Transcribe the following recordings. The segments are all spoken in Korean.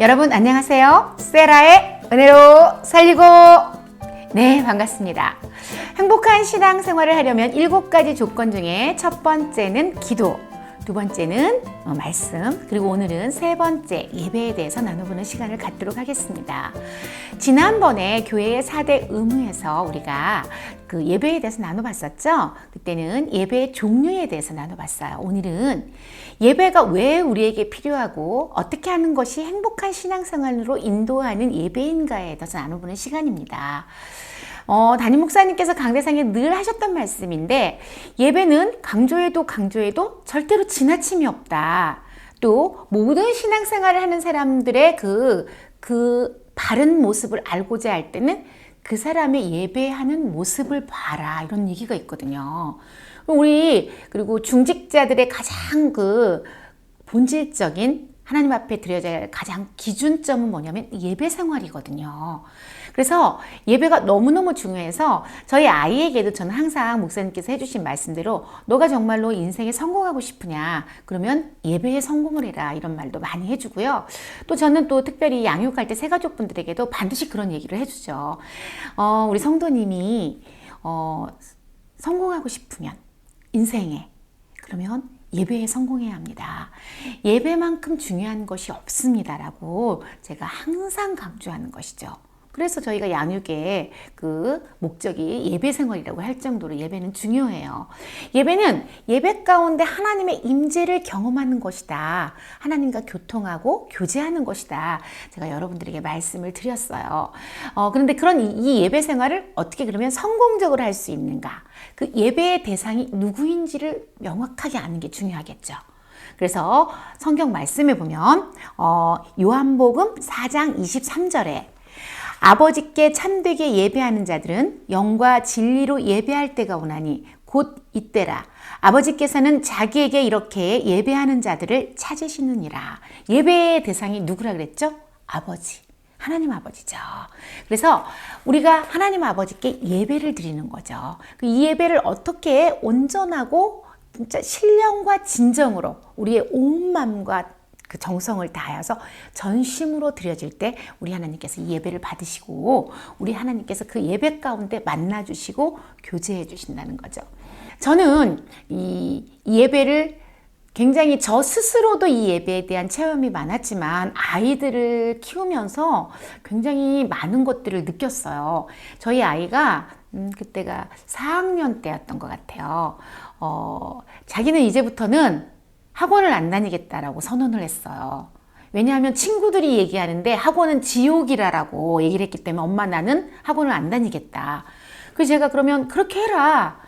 여러분 안녕하세요. 세라의 은혜로 살리고 네 반갑습니다. 행복한 신앙생활을 하려면 7가지 조건 중에 첫 번째는 기도, 두 번째는 말씀, 그리고 오늘은 세 번째 예배에 대해서 나눠보는 시간을 갖도록 하겠습니다. 지난번에 교회의 4대 의무에서 우리가 그 예배에 대해서 나눠봤었죠. 그때는 예배의 종류에 대해서 나눠봤어요. 오늘은 예배가 왜 우리에게 필요하고 어떻게 하는 것이 행복한 신앙생활로 인도하는 예배인가에 대해서 나눠보는 시간입니다. 담임 목사님께서 강대상에 늘 하셨던 말씀인데, 예배는 강조해도 절대로 지나침이 없다. 또 모든 신앙생활을 하는 사람들의 그 바른 모습을 알고자 할 때는 그 사람의 예배하는 모습을 봐라, 이런 얘기가 있거든요. 그리고 중직자들의 가장 본질적인 하나님 앞에 드려져야 할 가장 기준점은 뭐냐면 예배 생활이거든요. 그래서 예배가 너무너무 중요해서 저희 아이에게도 저는 항상 목사님께서 해주신 말씀대로 너가 정말로 인생에 성공하고 싶으냐, 그러면 예배에 성공을 해라, 이런 말도 많이 해주고요. 또 저는 또 특별히 양육할 때 새가족분들에게도 반드시 그런 얘기를 해주죠. 우리 성도님이 성공하고 싶으면 인생에, 그러면 예배에 성공해야 합니다. 예배만큼 중요한 것이 없습니다라고 제가 항상 강조하는 것이죠. 그래서 저희가 양육의 그 목적이 예배 생활이라고 할 정도로 예배는 중요해요. 예배는 예배 가운데 하나님의 임재를 경험하는 것이다. 하나님과 교통하고 교제하는 것이다. 제가 여러분들에게 말씀을 드렸어요. 그런데 그런 이 예배 생활을 어떻게 그러면 성공적으로 할 수 있는가? 그 예배의 대상이 누구인지를 명확하게 아는 게 중요하겠죠. 그래서 성경 말씀에 보면 요한복음 4장 23절에 아버지께 참되게 예배하는 자들은 영과 진리로 예배할 때가 오나니 곧 이때라. 아버지께서는 자기에게 이렇게 예배하는 자들을 찾으시느니라. 예배의 대상이 누구라 그랬죠? 아버지. 하나님 아버지죠. 그래서 우리가 하나님 아버지께 예배를 드리는 거죠. 이 예배를 어떻게 온전하고 진짜 신령과 진정으로 우리의 온 마음과 그 정성을 다하여서 전심으로 드려질 때 우리 하나님께서 이 예배를 받으시고 우리 하나님께서 그 예배 가운데 만나주시고 교제해 주신다는 거죠. 저는 이 예배를 굉장히 저 스스로도 이 예배에 대한 체험이 많았지만 아이들을 키우면서 굉장히 많은 것들을 느꼈어요. 저희 아이가 그때가 4학년 때였던 것 같아요. 자기는 이제부터는 학원을 안 다니겠다라고 선언을 했어요. 왜냐하면 친구들이 얘기하는데 학원은 지옥이라고 얘기를 했기 때문에 엄마 나는 학원을 안 다니겠다. 그래서 제가 그러면 그렇게 해라.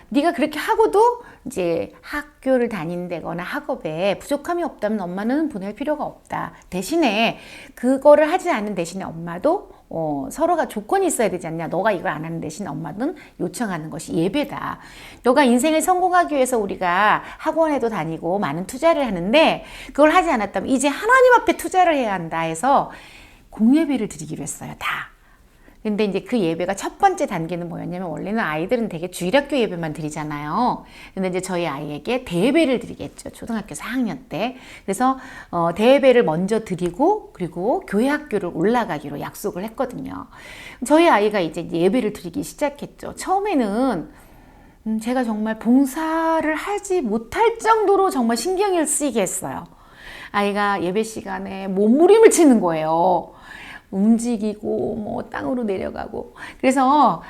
네가 그렇게 하고도 이제 학교를 다닌다거나 학업에 부족함이 없다면 엄마는 보낼 필요가 없다. 대신에 그거를 하지 않는 대신에 엄마도 서로가 조건이 있어야 되지 않냐. 너가 이걸 안 하는 대신 엄마는 요청하는 것이 예배다. 너가 인생을 성공하기 위해서 우리가 학원에도 다니고 많은 투자를 하는데 그걸 하지 않았다면 이제 하나님 앞에 투자를 해야 한다 해서 공예배를 드리기로 했어요. 다. 근데 이제 그 예배가 첫 번째 단계는 뭐였냐면, 원래는 아이들은 되게 주일학교 예배만 드리잖아요. 근데 이제 저희 아이에게 대예배를 드리겠죠. 초등학교 4학년 때. 그래서 대예배를 먼저 드리고 그리고 교회 학교를 올라가기로 약속을 했거든요. 저희 아이가 이제 예배를 드리기 시작했죠. 처음에는 제가 정말 봉사를 하지 못할 정도로 정말 신경을 쓰이게 했어요. 아이가 예배 시간에 몸부림을 치는 거예요. 움직이고 뭐 땅으로 내려가고. 그래서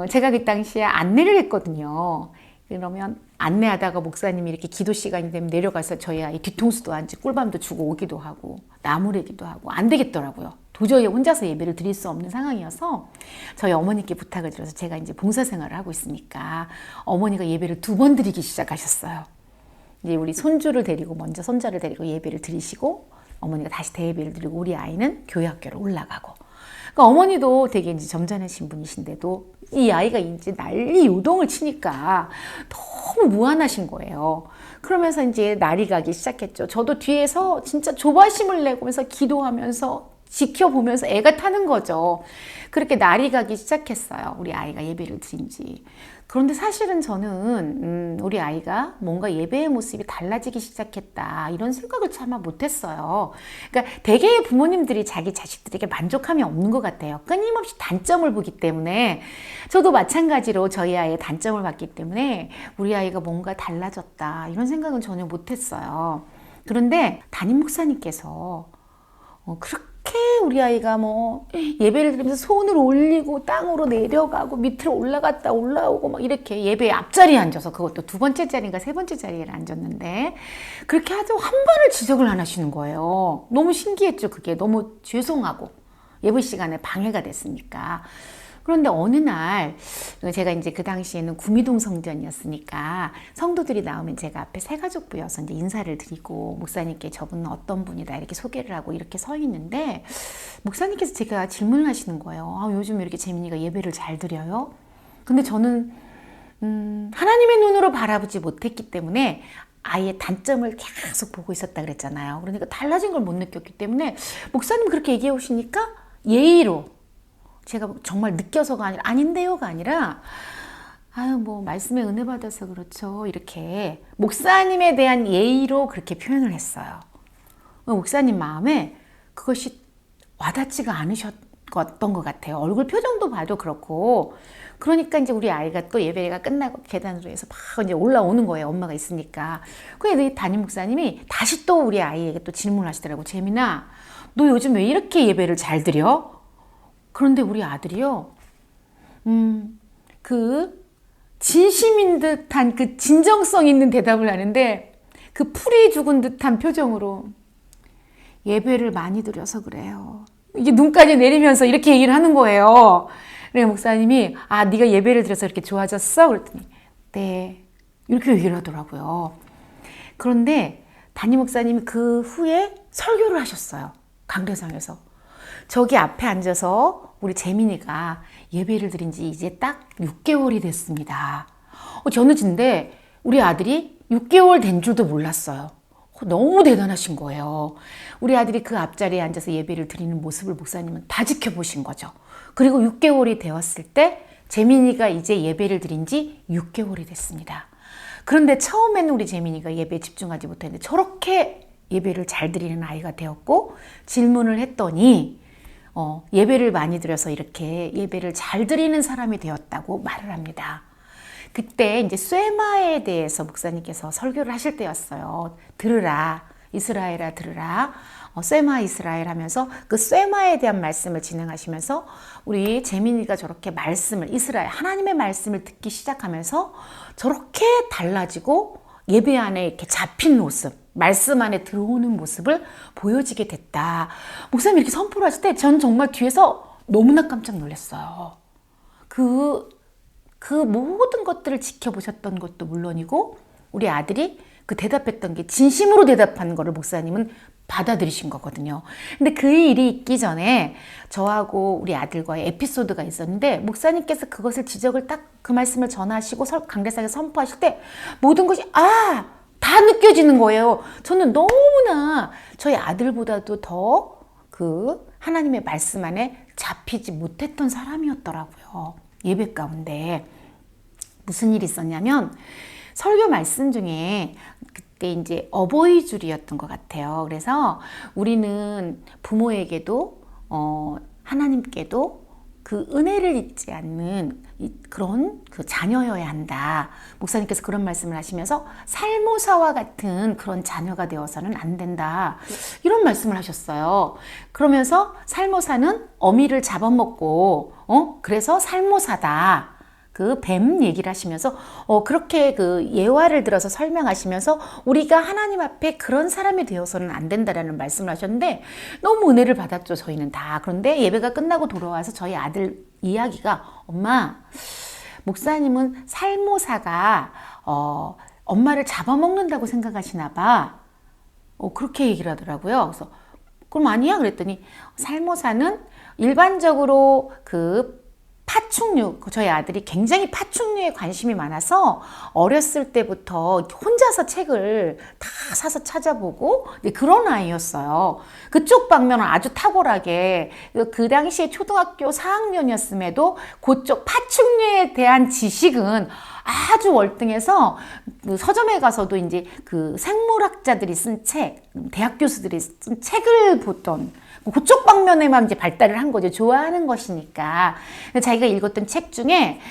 제가 그 당시에 안내를 했거든요. 그러면 안내하다가 목사님이 이렇게 기도 시간이 되면 내려가서 저희 아이 뒤통수도 앉지 꿀밤도 주고 오기도 하고 나무래기도 하고 안 되겠더라고요. 도저히 혼자서 예배를 드릴 수 없는 상황이어서 저희 어머니께 부탁을 드려서, 제가 이제 봉사생활을 하고 있으니까 어머니가 예배를 2번 드리기 시작하셨어요. 이제 우리 손주를 데리고 먼저 손자를 데리고 예배를 드리시고 어머니가 다시 대예배를 드리고 우리 아이는 교회 학교를 올라가고. 그러니까 어머니도 되게 이제 점잖으신 분이신데도 이 아이가 이제 난리 요동을 치니까 너무 무안하신 거예요. 그러면서 이제 날이 가기 시작했죠. 저도 뒤에서 진짜 조바심을 내면서 기도하면서 지켜보면서 애가 타는 거죠. 그렇게 날이 가기 시작했어요. 우리 아이가 예배를 드린 지. 그런데 사실은 저는 우리 아이가 뭔가 예배의 모습이 달라지기 시작했다 이런 생각을 차마 못했어요. 그러니까 대개의 부모님들이 자기 자식들에게 만족함이 없는 것 같아요. 끊임없이 단점을 보기 때문에 저도 마찬가지로 저희 아이의 단점을 봤기 때문에 우리 아이가 뭔가 달라졌다 이런 생각은 전혀 못했어요. 그런데 담임 목사님께서 그렇게 우리 아이가 뭐 예배를 드리면서 손을 올리고 땅으로 내려가고 밑으로 올라갔다 올라오고 막 이렇게 예배 앞자리에 앉아서, 그것도 두 번째 자리인가 세 번째 자리에 앉았는데 그렇게 아주 한 번을 지적을 안 하시는 거예요. 너무 신기했죠. 그게 너무 죄송하고 예배 시간에 방해가 됐으니까. 그런데 어느 날 제가 이제 그 당시에는 구미동 성전이었으니까 성도들이 나오면 제가 앞에 새가족부여서 이제 인사를 드리고 목사님께 저분은 어떤 분이다 이렇게 소개를 하고 이렇게 서 있는데 목사님께서 제가 질문을 하시는 거예요. 요즘 이렇게 재민이가 예배를 잘 드려요? 근데 저는 하나님의 눈으로 바라보지 못했기 때문에 아이의 단점을 계속 보고 있었다 그랬잖아요. 그러니까 달라진 걸 못 느꼈기 때문에 목사님 그렇게 얘기해 오시니까 예의로, 제가 정말 느껴서가 아니라 아닌데요가 아니라 뭐 말씀에 은혜 받아서 그렇죠 이렇게 목사님에 대한 예의로 그렇게 표현을 했어요. 목사님 마음에 그것이 와닿지가 않으셨던 것 같아요. 얼굴 표정도 봐도 그렇고. 그러니까 이제 우리 아이가 또 예배가 끝나고 계단으로 해서 막 이제 올라오는 거예요. 엄마가 있으니까. 그래서 담임 목사님이 다시 또 우리 아이에게 또 질문을 하시더라고. 재민아, 너 요즘 왜 이렇게 예배를 잘 드려? 그런데 우리 아들이요, 그 진심인 듯한 그 진정성 있는 대답을 하는데 그 풀이 죽은 듯한 표정으로 예배를 많이 드려서 그래요. 이게 눈까지 내리면서 이렇게 얘기를 하는 거예요. 그래 목사님이 네가 예배를 드려서 이렇게 좋아졌어? 그랬더니 네, 이렇게 얘기를 하더라고요. 그런데 담임 목사님이 그 후에 설교를 하셨어요. 강대상에서. 저기 앞에 앉아서 우리 재민이가 예배를 드린 지 이제 딱 6개월이 됐습니다. 저는 근데 우리 아들이 6개월 된 줄도 몰랐어요. 너무 대단하신 거예요. 우리 아들이 그 앞자리에 앉아서 예배를 드리는 모습을 목사님은 다 지켜보신 거죠. 그리고 6개월이 되었을 때 재민이가 이제 예배를 드린 지 6개월이 됐습니다. 그런데 처음에는 우리 재민이가 예배에 집중하지 못했는데 저렇게 예배를 잘 드리는 아이가 되었고, 질문을 했더니 예배를 많이 드려서 이렇게 예배를 잘 드리는 사람이 되었다고 말을 합니다. 그때 이제 쇠마에 대해서 목사님께서 설교를 하실 때였어요. 들으라, 이스라엘아 들으라. 쇠마 이스라엘 하면서 그 쇠마에 대한 말씀을 진행하시면서 우리 재민이가 저렇게 말씀을, 이스라엘 하나님의 말씀을 듣기 시작하면서 저렇게 달라지고 예배 안에 이렇게 잡힌 모습, 말씀 안에 들어오는 모습을 보여지게 됐다. 목사님이 이렇게 선포를 하실 때 전 정말 뒤에서 너무나 깜짝 놀랐어요. 그 모든 것들을 지켜보셨던 것도 물론이고 우리 아들이 그 대답했던 게 진심으로 대답하는 거를 목사님은 받아들이신 거거든요. 근데 그 일이 있기 전에 저하고 우리 아들과의 에피소드가 있었는데 목사님께서 그것을 지적을 딱 그 말씀을 전하시고 강대상에 선포하실 때 모든 것이 다 느껴지는 거예요. 저는 너무나 저희 아들보다도 더 그 하나님의 말씀 안에 잡히지 못했던 사람이었더라고요. 예배 가운데. 무슨 일이 있었냐면 설교 말씀 중에 그때 이제 어버이 줄이었던 것 같아요. 그래서 우리는 부모에게도 하나님께도 그 은혜를 잊지 않는 그런 그 자녀여야 한다. 목사님께서 그런 말씀을 하시면서 살모사와 같은 그런 자녀가 되어서는 안 된다. 이런 말씀을 하셨어요. 그러면서 살모사는 어미를 잡아먹고 그래서 살모사다. 그 뱀 얘기를 하시면서 그렇게 그 예화를 들어서 설명하시면서 우리가 하나님 앞에 그런 사람이 되어서는 안 된다라는 말씀을 하셨는데 너무 은혜를 받았죠. 저희는 다. 그런데 예배가 끝나고 돌아와서 저희 아들 이야기가 엄마, 목사님은 살모사가 엄마를 잡아먹는다고 생각하시나 봐. 그렇게 얘기를 하더라고요. 그래서 그럼 아니야? 그랬더니 살모사는 일반적으로 그 파충류, 저희 아들이 굉장히 파충류에 관심이 많아서 어렸을 때부터 혼자서 책을 다 사서 찾아보고 그런 아이였어요. 그쪽 방면은 아주 탁월하게 그 당시에 초등학교 4학년이었음에도 그쪽 파충류에 대한 지식은 아주 월등해서 그 서점에 가서도 이제 그 생물학자들이 쓴 책, 대학 교수들이 쓴 책을 보던 그쪽 방면에만 이제 발달을 한 거죠. 좋아하는 것이니까. 자기가 읽었던 책 중에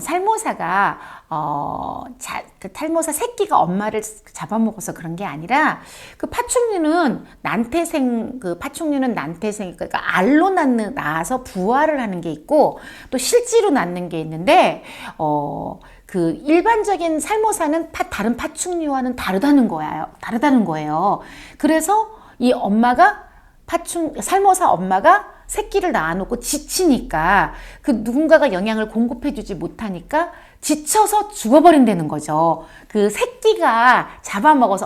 살모사가 그 탈모사 새끼가 엄마를 잡아먹어서 그런 게 아니라 그 파충류는 난태생 그러니까 알로 낳아서 부화를 하는 게 있고 또 실지로 낳는 게 있는데 그 일반적인 살모사는 다른 파충류와는 다르다는 거예요. 그래서 이 살모사 엄마가 새끼를 낳아놓고 지치니까 그 누군가가 영양을 공급해주지 못하니까 지쳐서 죽어버린다는 거죠. 그 새끼가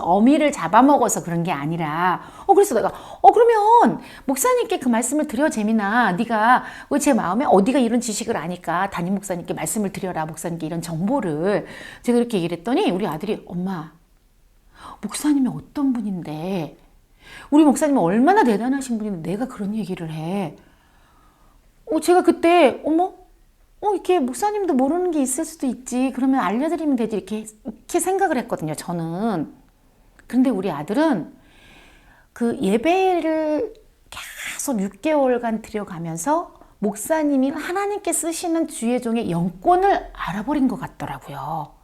어미를 잡아먹어서 그런 게 아니라 그래서 내가 그러면 목사님께 그 말씀을 드려 재민아 네가 제 마음에 어디가 이런 지식을 아니까 담임 목사님께 말씀을 드려라 목사님께 이런 정보를 제가 이렇게 얘기를 했더니 우리 아들이 엄마 목사님이 어떤 분인데 우리 목사님은 얼마나 대단하신 분인데 내가 그런 얘기를 해. 제가 그때 이렇게 목사님도 모르는 게 있을 수도 있지. 그러면 알려드리면 되지. 이렇게 생각을 했거든요. 저는. 그런데 우리 아들은 그 예배를 계속 6개월간 들여가면서 목사님이 하나님께 쓰시는 주의 종의 영권을 알아버린 것 같더라고요.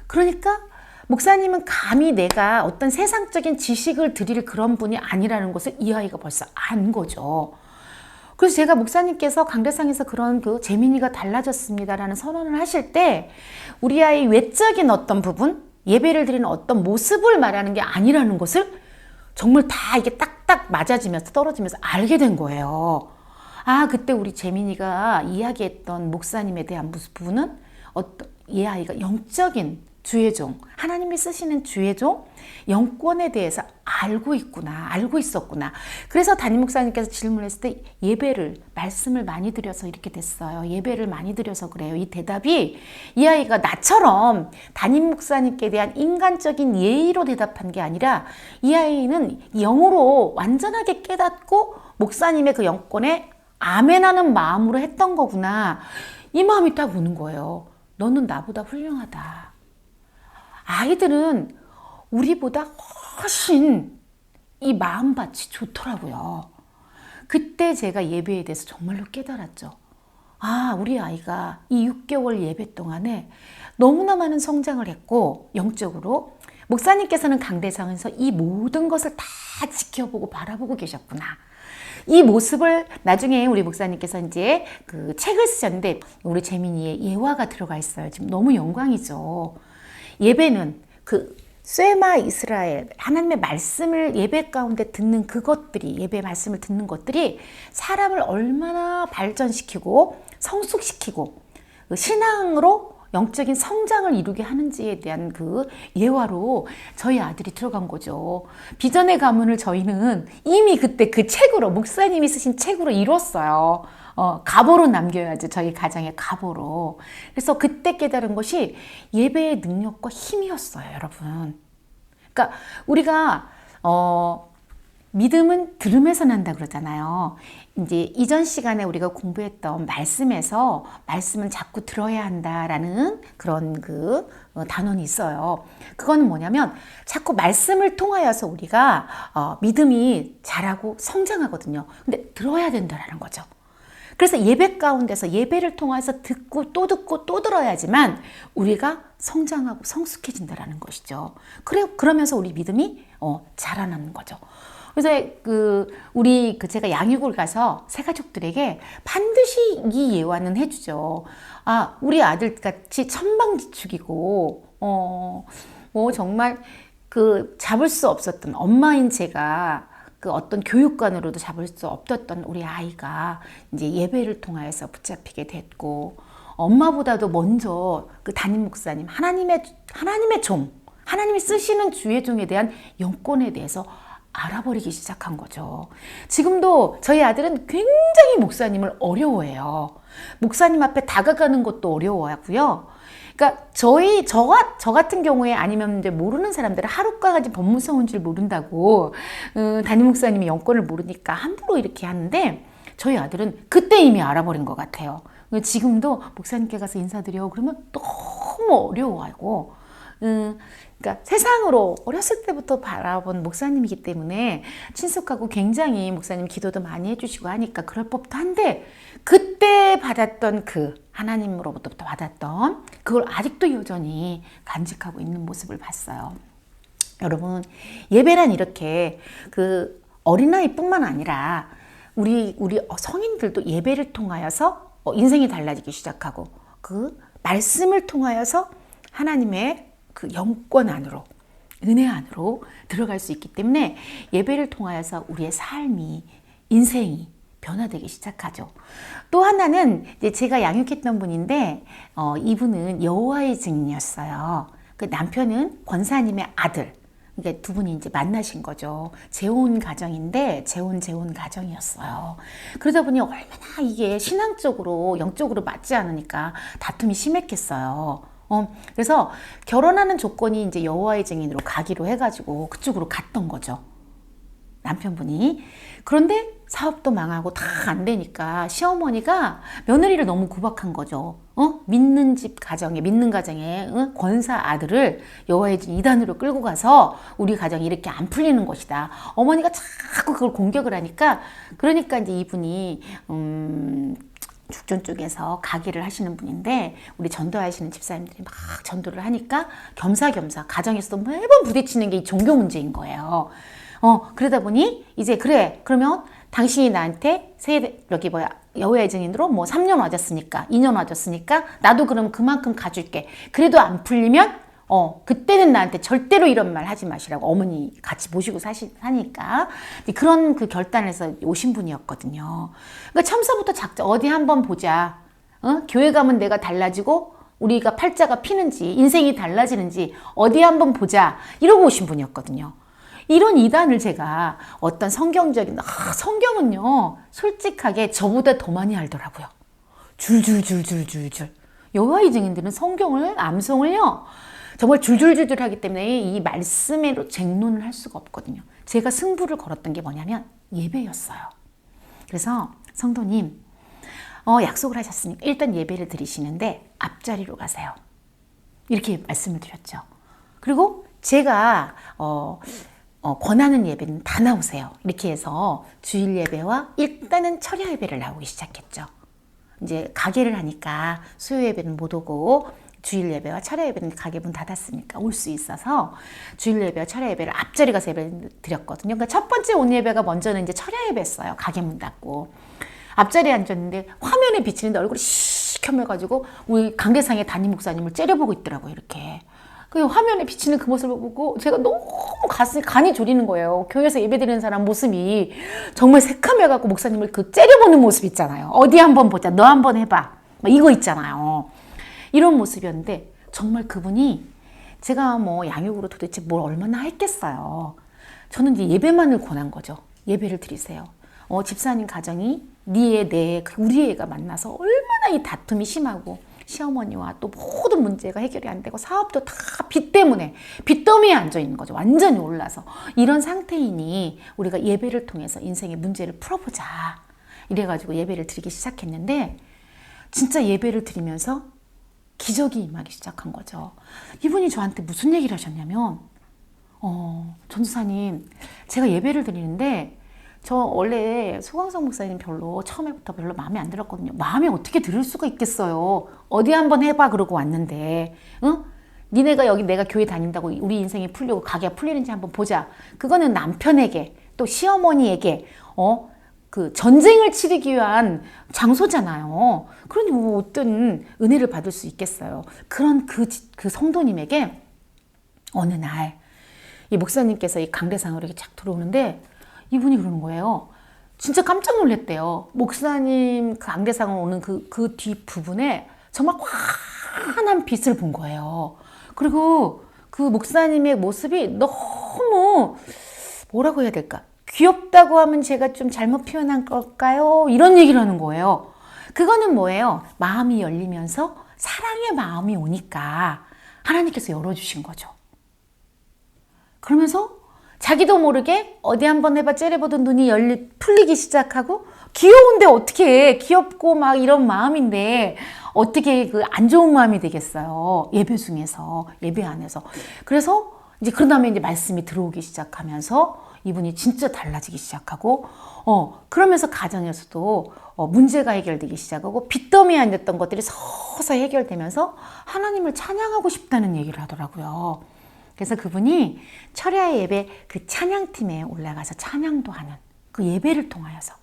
그러니까 목사님은 감히 내가 어떤 세상적인 지식을 드릴 그런 분이 아니라는 것을 이 아이가 벌써 안 거죠. 그래서 제가 목사님께서 강대상에서 그런 그 재민이가 달라졌습니다라는 선언을 하실 때 우리 아이 외적인 어떤 부분, 예배를 드리는 어떤 모습을 말하는 게 아니라는 것을 정말 다 이게 딱딱 맞아지면서 떨어지면서 알게 된 거예요. 그때 우리 재민이가 이야기했던 목사님에 대한 부분은 이 아이가 영적인 주의종, 하나님이 쓰시는 주의종, 영권에 대해서 알고 있었구나. 그래서 담임 목사님께서 질문했을 때 말씀을 많이 드려서 이렇게 됐어요. 예배를 많이 드려서 그래요. 이 대답이 이 아이가 나처럼 담임 목사님께 대한 인간적인 예의로 대답한 게 아니라 이 아이는 영으로 완전하게 깨닫고 목사님의 그 영권에 아멘하는 마음으로 했던 거구나. 이 마음이 딱 오는 거예요. 너는 나보다 훌륭하다. 아이들은 우리보다 훨씬 이 마음밭이 좋더라고요. 그때 제가 예배에 대해서 정말로 깨달았죠. 우리 아이가 이 6개월 예배 동안에 너무나 많은 성장을 했고 영적으로 목사님께서는 강대상에서 이 모든 것을 다 지켜보고 바라보고 계셨구나. 이 모습을 나중에 우리 목사님께서 이제 그 책을 쓰셨는데 우리 재민이의 예화가 들어가 있어요. 지금 너무 영광이죠. 예배는 그 쇠마 이스라엘 하나님의 말씀을 예배 가운데 듣는 예배 말씀을 듣는 것들이 사람을 얼마나 발전시키고 성숙시키고 신앙으로 영적인 성장을 이루게 하는지에 대한 그 예화로 저희 아들이 들어간 거죠. 비전의 가문을 저희는 이미 그때 그 책으로 목사님이 쓰신 책으로 이뤘어요. 가보로 남겨야죠. 저희 가정의 가보로. 그래서 그때 깨달은 것이 예배의 능력과 힘이었어요, 여러분. 그러니까 우리가 믿음은 들음에서 난다 그러잖아요. 이제 이전 시간에 우리가 공부했던 말씀에서 말씀은 자꾸 들어야 한다라는 그런 그 단원이 있어요. 그거는 뭐냐면 자꾸 말씀을 통하여서 우리가 믿음이 자라고 성장하거든요. 근데 들어야 된다라는 거죠. 그래서 예배 가운데서 예배를 통해서 듣고 또 들어야지만 우리가 성장하고 성숙해진다라는 것이죠. 그러면서 우리 믿음이 자라나는 거죠. 그래서 제가 양육을 가서 새 가족들에게 반드시 이 예화는 해주죠. 우리 아들 같이 천방지축이고, 정말 잡을 수 없었던 엄마인 제가 그 어떤 교육관으로도 잡을 수 없었던 우리 아이가 이제 예배를 통하여서 붙잡히게 됐고, 엄마보다도 먼저 그 담임 목사님, 하나님의 종, 하나님이 쓰시는 주의 종에 대한 영권에 대해서 알아버리기 시작한 거죠. 지금도 저희 아들은 굉장히 목사님을 어려워해요. 목사님 앞에 다가가는 것도 어려워하고요. 그러니까 저 같은 경우에 아니면 이제 모르는 사람들은 하루까지 법무사원 줄 모른다고 담임 목사님이 영권을 모르니까 함부로 이렇게 하는데 저희 아들은 그때 이미 알아버린 것 같아요. 지금도 목사님께 가서 인사드려 그러면 너무 어려워하고 그러니까 세상으로 어렸을 때부터 바라본 목사님이기 때문에 친숙하고 굉장히 목사님 기도도 많이 해주시고 하니까 그럴 법도 한데 그때 받았던 그 하나님으로부터 받았던 그걸 아직도 여전히 간직하고 있는 모습을 봤어요. 여러분, 예배란 이렇게 그 어린아이뿐만 아니라 우리 성인들도 예배를 통하여서 인생이 달라지기 시작하고 그 말씀을 통하여서 하나님의 그 영권 안으로 은혜 안으로 들어갈 수 있기 때문에 예배를 통하여서 우리의 삶이 인생이 변화되기 시작하죠. 또 하나는 이제 제가 양육했던 분인데 이분은 여호와의 증인이었어요. 그 남편은 권사님의 아들. 그러니까 두 분이 이제 만나신 거죠. 재혼 가정인데 재혼 가정이었어요. 그러다 보니 얼마나 이게 신앙적으로 영적으로 맞지 않으니까 다툼이 심했겠어요. 그래서 결혼하는 조건이 이제 여호와의 증인으로 가기로 해가지고 그쪽으로 갔던 거죠. 남편분이. 그런데 사업도 망하고 다 안 되니까 시어머니가 며느리를 너무 구박한 거죠. 믿는 가정에 권사 아들을 여호와의 증인 이단으로 끌고 가서 우리 가정이 이렇게 안 풀리는 것이다. 어머니가 자꾸 그걸 공격을 하니까 그러니까 이제 이분이 죽전 쪽에서 가게를 하시는 분인데 우리 전도하시는 집사님들이 막 전도를 하니까 겸사겸사 가정에서도 매번 부딪히는 게 이 종교 문제인 거예요. 그러다 보니 이제 그래 그러면 당신이 나한테 여호와의 증인으로 뭐 3년 와줬으니까 2년 와줬으니까 나도 그럼 그만큼 가줄게. 그래도 안 풀리면 그때는 나한테 절대로 이런 말 하지 마시라고 어머니 같이 모시고 사니까 그런 그 결단을 해서 오신 분이었거든요. 그러니까 처음부터 어디 한번 보자. 교회 가면 내가 달라지고 우리가 팔자가 피는지 인생이 달라지는지 어디 한번 보자 이러고 오신 분이었거든요. 이런 이단을 제가 어떤 성경은요 솔직하게 저보다 더 많이 알더라고요. 줄줄줄줄줄줄. 여호와의 증인들은 성경을 암송을요 정말 줄줄줄줄 하기 때문에 이 말씀으로 쟁론을 할 수가 없거든요. 제가 승부를 걸었던 게 뭐냐면 예배였어요. 그래서 성도님 약속을 하셨으니까 일단 예배를 드리시는데 앞자리로 가세요. 이렇게 말씀을 드렸죠. 그리고 제가 권하는 예배는 다 나오세요. 이렇게 해서 주일 예배와 일단은 철야 예배를 나오기 시작했죠. 이제 가게를 하니까 수요 예배는 못 오고 주일 예배와 철야 예배는 가게 문 닫았으니까 올 수 있어서 주일 예배와 철야 예배를 앞자리 가서 예배를 드렸거든요. 그러니까 첫 번째 온 예배가 먼저는 이제 철야 예배였어요. 가게 문 닫고 앞자리에 앉았는데 화면에 비치는데 얼굴이 시커매가지고 우리 강대상의 담임 목사님을 째려보고 있더라고요. 이렇게. 그 화면에 비치는 그 모습을 보고 제가 너무 간이 졸이는 거예요. 교회에서 예배드리는 사람 모습이 정말 새카매갖고 목사님을 그 째려보는 모습 있잖아요. 어디 한번 보자. 너 한번 해봐. 이거 있잖아요. 이런 모습이었는데 정말 그분이 제가 뭐 양육으로 도대체 뭘 얼마나 했겠어요. 저는 이제 예배만을 권한 거죠. 예배를 드리세요. 집사님 가정이 네 애, 내 애, 우리 애가 만나서 얼마나 이 다툼이 심하고 시어머니와 또 모든 문제가 해결이 안 되고 사업도 다 빚 때문에 빚더미에 앉아 있는 거죠. 완전히 올라서. 이런 상태이니 우리가 예배를 통해서 인생의 문제를 풀어보자. 이래가지고 예배를 드리기 시작했는데 진짜 예배를 드리면서 기적이 임하기 시작한 거죠. 이분이 저한테 무슨 얘기를 하셨냐면 전도사님 제가 예배를 드리는데 저 원래 소강성 목사님 처음에부터 별로 마음에 안 들었거든요. 마음에 어떻게 들을 수가 있겠어요. 어디 한번 해봐 그러고 왔는데 니네가 여기 내가 교회 다닌다고 우리 인생이 풀리고 가게가 풀리는지 한번 보자. 그거는 남편에게 또 시어머니에게 그 전쟁을 치르기 위한 장소잖아요. 그러니 뭐 어떤 은혜를 받을 수 있겠어요. 그런 그 성도님에게 어느 날 이 목사님께서 이 강대상으로 이렇게 착 들어오는데 이분이 그러는 거예요. 진짜 깜짝 놀랐대요. 목사님 그 강대상을 오는 그 뒷부분에 정말 환한 빛을 본 거예요. 그리고 그 목사님의 모습이 너무 뭐라고 해야 될까? 귀엽다고 하면 제가 좀 잘못 표현한 걸까요? 이런 얘기를 하는 거예요. 그거는 뭐예요? 마음이 열리면서 사랑의 마음이 오니까 하나님께서 열어주신 거죠. 그러면서 자기도 모르게 어디 한번 해봐 째려보던 눈이 풀리기 시작하고 귀여운데 어떻게 귀엽고 막 이런 마음인데 어떻게 그 안 좋은 마음이 되겠어요. 예배 중에서, 예배 안에서. 그래서 이제 그런 다음에 이제 말씀이 들어오기 시작하면서 이분이 진짜 달라지기 시작하고 그러면서 가정에서도 문제가 해결되기 시작하고 빚더미에 앉았던 것들이 서서히 해결되면서 하나님을 찬양하고 싶다는 얘기를 하더라고요. 그래서 그분이 철야의 예배 그 찬양팀에 올라가서 찬양도 하는 그 예배를 통하여서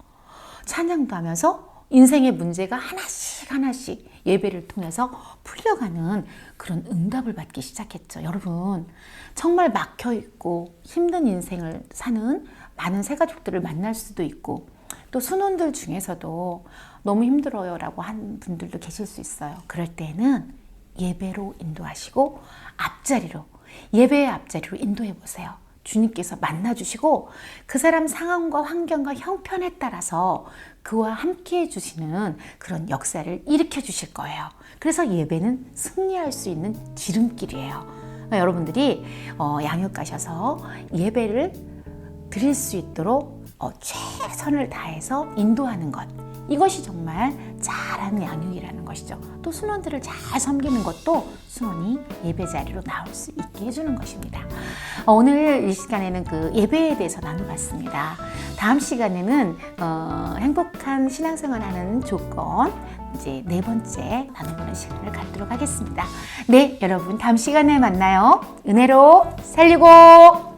찬양도 하면서 인생의 문제가 하나씩 하나씩 예배를 통해서 풀려가는 그런 응답을 받기 시작했죠. 여러분, 정말 막혀있고 힘든 인생을 사는 많은 새가족들을 만날 수도 있고 또 순원들 중에서도 너무 힘들어요 라고 한 분들도 계실 수 있어요. 그럴 때는 예배로 인도하시고 앞자리로, 예배의 앞자리로 인도해 보세요. 주님께서 만나주시고 그 사람 상황과 환경과 형편에 따라서 그와 함께 해주시는 그런 역사를 일으켜 주실 거예요. 그래서 예배는 승리할 수 있는 지름길이에요. 여러분들이 양육 가셔서 예배를 드릴 수 있도록 최선을 다해서 인도하는 것, 이것이 정말 잘하는 양육이라는 것이죠. 또 순원들을 잘 섬기는 것도 순원이 예배 자리로 나올 수 있게 해주는 것입니다. 오늘 이 시간에는 그 예배에 대해서 나눠봤습니다. 다음 시간에는 행복한 신앙생활하는 조건 이제 4번째 나눠보는 시간을 갖도록 하겠습니다. 네, 여러분 다음 시간에 만나요. 은혜로 살리고